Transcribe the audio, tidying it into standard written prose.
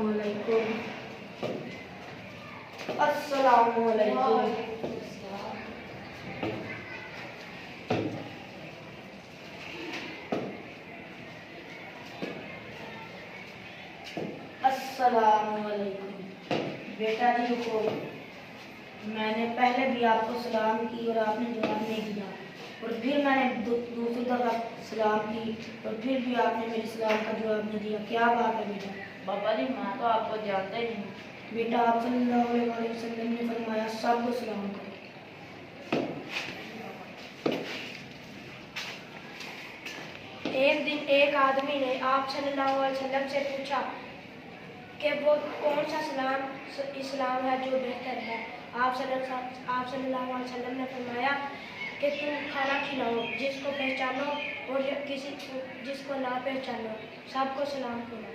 अस्सलामुअलैकुम। अस्सलामुअलैकुम। अस्सलामुअलैकुम। बेटा जी रुको, मैंने पहले भी आपको सलाम की और आपने जवाब नहीं दिया, और फिर मैंने दूसरी दफ़ा सलाम की और फिर भी आपने मेरे सलाम का जवाब नहीं दिया। क्या बात है बेटा? बाबा जी मैं तो आपको जानता ही नहीं। बेटा आप सल्लल्लाहु अलैहि वसल्लम ने फरमाया सबको सलाम करो। एक दिन एक आदमी ने आप सल्लल्लाहु अलैहि वसल्लम से पूछा कि वो कौन सा इस्लाम है जो बेहतर है। आप सल्लल्लाहु अलैहि वसल्लम ने फरमाया कि तुम खाना खिलाओ, जिसको पहचानो और जिसको ना पहचानो सबको सलाम करो।